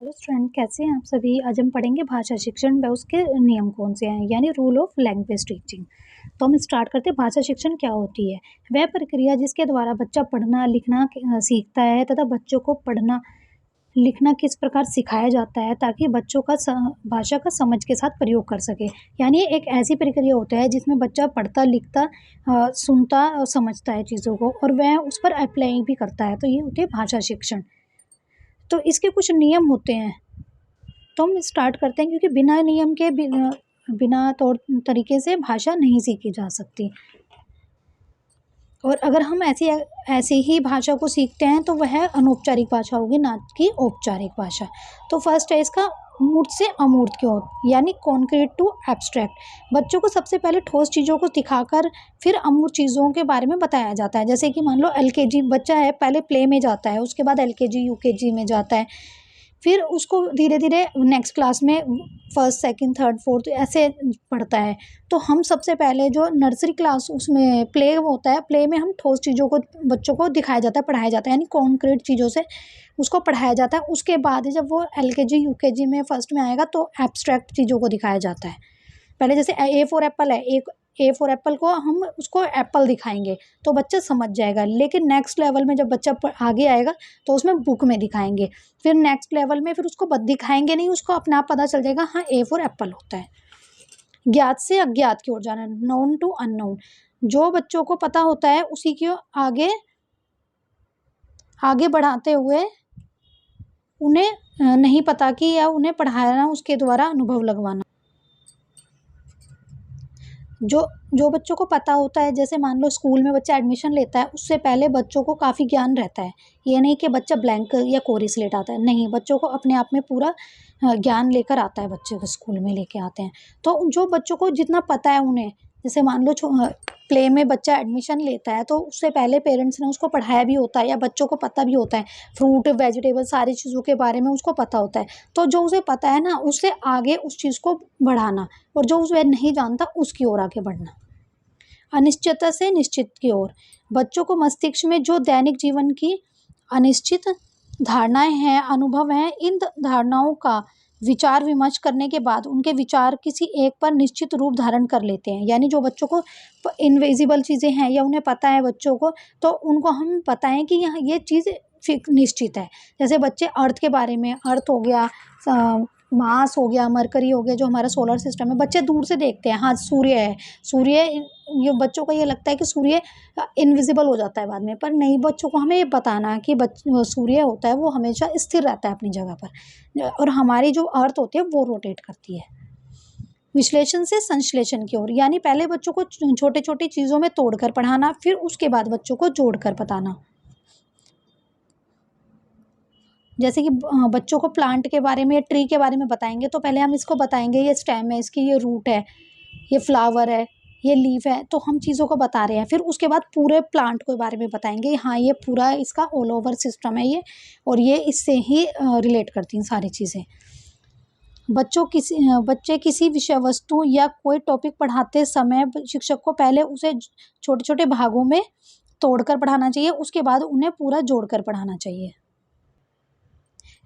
Hello student, कैसे हैं आप सभी। आज हम पढ़ेंगे भाषा शिक्षण व उसके नियम कौन से हैं, यानी रूल ऑफ लैंग्वेज टीचिंग। तो हम स्टार्ट करते हैं। भाषा शिक्षण क्या होती है? वह प्रक्रिया जिसके द्वारा बच्चा पढ़ना लिखना सीखता है तथा बच्चों को पढ़ना लिखना किस प्रकार सिखाया जाता है ताकि बच्चों का भाषा का समझ के साथ प्रयोग कर सके। यानी एक ऐसी प्रक्रिया होता है जिसमें बच्चा पढ़ता लिखता सुनता और समझता है चीज़ों को, और वह उस पर अप्लाई भी करता है। तो ये होती है भाषा शिक्षण। तो इसके कुछ नियम होते हैं, तो हम स्टार्ट करते हैं, क्योंकि बिना नियम के बिना तौर तरीके से भाषा नहीं सीखी जा सकती। और अगर हम ऐसे ही भाषा को सीखते हैं तो वह अनौपचारिक भाषा होगी, ना कि औपचारिक भाषा। तो फर्स्ट है इसका मूर्त से अमूर्त की ओर, यानी कॉन्क्रीट टू एब्स्ट्रैक्ट। बच्चों को सबसे पहले ठोस चीज़ों को दिखाकर फिर अमूर्त चीज़ों के बारे में बताया जाता है। जैसे कि मान लो एलकेजी बच्चा है, पहले प्ले में जाता है, उसके बाद एलकेजी यूकेजी में जाता है, फिर उसको धीरे धीरे नेक्स्ट क्लास में फर्स्ट सेकंड थर्ड फोर्थ ऐसे पढ़ता है। तो हम सबसे पहले जो नर्सरी क्लास उसमें प्ले होता है, प्ले में हम ठोस चीज़ों को बच्चों को दिखाया जाता है, पढ़ाया जाता है, यानी कॉन्क्रीट चीज़ों से उसको पढ़ाया जाता है। उसके बाद जब वो एलकेजी यूकेजी में फर्स्ट में आएगा तो एब्स्ट्रैक्ट चीज़ों को दिखाया जाता है। पहले जैसे ए फॉर एप्पल है, एक ए फॉर एप्पल को हम उसको एप्पल दिखाएंगे तो बच्चा समझ जाएगा। लेकिन नेक्स्ट लेवल में जब बच्चा आगे आएगा तो उसमें बुक में दिखाएंगे। फिर नेक्स्ट लेवल में फिर उसको दिखाएंगे नहीं, उसको अपने आप पता चल जाएगा हाँ ए फॉर एप्पल होता है। ज्ञात से अज्ञात की ओर जाना, नोन टू अननोन। जो बच्चों को पता होता है उसी की आगे आगे बढ़ाते हुए उन्हें नहीं पता कि या उन्हें पढ़ाना, उसके द्वारा अनुभव लगवाना। जो बच्चों को पता होता है, जैसे मान लो स्कूल में बच्चा एडमिशन लेता है, उससे पहले बच्चों को काफ़ी ज्ञान रहता है। ये नहीं कि बच्चा ब्लैंक या कोरी स्लेट आता है, नहीं, बच्चों को अपने आप में पूरा ज्ञान लेकर आता है, बच्चे को स्कूल में लेके आते हैं। तो जो बच्चों को जितना पता है उन्हें, जैसे मान लो प्ले में बच्चा एडमिशन लेता है तो उससे पहले पेरेंट्स ने उसको पढ़ाया भी होता है, या बच्चों को पता भी होता है, फ्रूट वेजिटेबल सारी चीज़ों के बारे में उसको पता होता है। तो जो उसे पता है ना, उससे आगे उस चीज़ को बढ़ाना, और जो उसे नहीं जानता उसकी ओर आगे बढ़ना। अनिश्चितता से निश्चित की ओर, बच्चों को मस्तिष्क में जो दैनिक जीवन की अनिश्चित धारणाएं हैं, अनुभव हैं, इन धारणाओं का विचार विमर्श करने के बाद उनके विचार किसी एक पर निश्चित रूप धारण कर लेते हैं। यानी जो बच्चों को इनविजिबल चीज़ें हैं या उन्हें पता है बच्चों को, तो उनको हम बताएं कि यहाँ ये चीज़ निश्चित है। जैसे बच्चे अर्थ के बारे में, अर्थ हो गया, मार्स हो गया, मरकरी हो गया, जो हमारा सोलर सिस्टम है, बच्चे दूर से देखते हैं, हाँ सूर्य है, सूर्य, ये बच्चों को ये लगता है कि सूर्य इनविजिबल हो जाता है बाद में, पर नहीं, बच्चों को हमें ये बताना है कि सूर्य होता है वो हमेशा स्थिर रहता है अपनी जगह पर, और हमारी जो अर्थ होती है वो रोटेट करती है। विश्लेषण से संश्लेषण की ओर, यानी पहले बच्चों को छोटे छोटी चीज़ों में तोड़कर पढ़ाना, फिर उसके बाद बच्चों को जोड़कर बताना। जैसे कि बच्चों को प्लांट के बारे में, ट्री के बारे में बताएंगे तो पहले हम इसको बताएंगे ये स्टेम है, इसकी ये रूट है, ये फ्लावर है, ये लीफ है, तो हम चीज़ों को बता रहे हैं। फिर उसके बाद पूरे प्लांट के बारे में बताएंगे, हाँ ये पूरा इसका ऑल ओवर सिस्टम है ये, और ये इससे ही रिलेट करती हैं सारी चीज़ें। बच्चे किसी विषय वस्तु या कोई टॉपिक पढ़ाते समय शिक्षक को पहले उसे छोटे छोटे भागों में तोड़कर पढ़ाना चाहिए, उसके बाद उन्हें पूरा जोड़कर पढ़ाना चाहिए।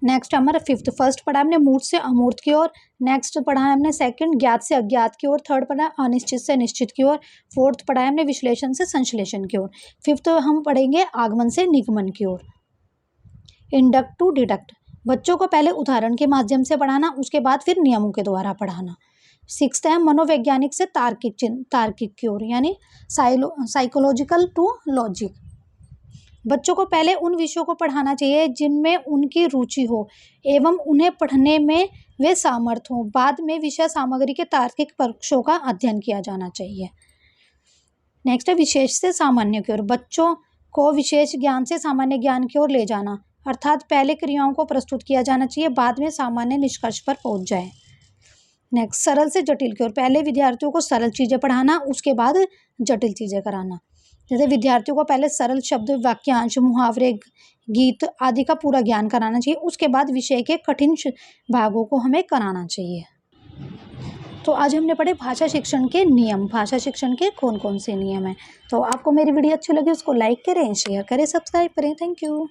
नेक्स्ट हमारा फिफ्थ, फर्स्ट पढ़ा हमने मूर्त से अमूर्त की ओर, नेक्स्ट पढ़ा है हमने सेकंड ज्ञात से अज्ञात की ओर, थर्ड पढ़ा अनिश्चित से निश्चित की ओर, फोर्थ पढ़ा है हमने विश्लेषण से संश्लेषण की ओर, फिफ्थ हम पढ़ेंगे आगमन से निगमन की ओर। इंडक्ट टू डिडक्ट, बच्चों को पहले उदाहरण के माध्यम से पढ़ाना, उसके बाद फिर नियमों के द्वारा पढ़ाना। सिक्स्थ है मनोवैज्ञानिक से तार्किक की ओर, यानी साइकोलॉजिकल टू लॉजिक। बच्चों को पहले उन विषयों को पढ़ाना चाहिए जिनमें उनकी रुचि हो एवं उन्हें पढ़ने में वे सामर्थ हों। बाद में विषय सामग्री के तार्किक पक्षों का अध्ययन किया जाना चाहिए। नेक्स्ट है विशेष से सामान्य की ओर, बच्चों को विशेष ज्ञान से सामान्य ज्ञान की ओर ले जाना, अर्थात पहले क्रियाओं को प्रस्तुत किया जाना चाहिए, बाद में सामान्य निष्कर्ष पर पहुंच जाए। नेक्स्ट सरल से जटिल की ओर, पहले विद्यार्थियों को सरल चीज़ें पढ़ाना, उसके बाद जटिल चीज़ें कराना। जैसे विद्यार्थियों को पहले सरल शब्द, वाक्यांश, मुहावरे, गीत आदि का पूरा ज्ञान कराना चाहिए, उसके बाद विषय के कठिन भागों को हमें कराना चाहिए। तो आज हमने पढ़े भाषा शिक्षण के नियम, भाषा शिक्षण के कौन कौन से नियम हैं। तो आपको मेरी वीडियो अच्छी लगी उसको लाइक करें, शेयर करें, सब्सक्राइब करें। Thank you.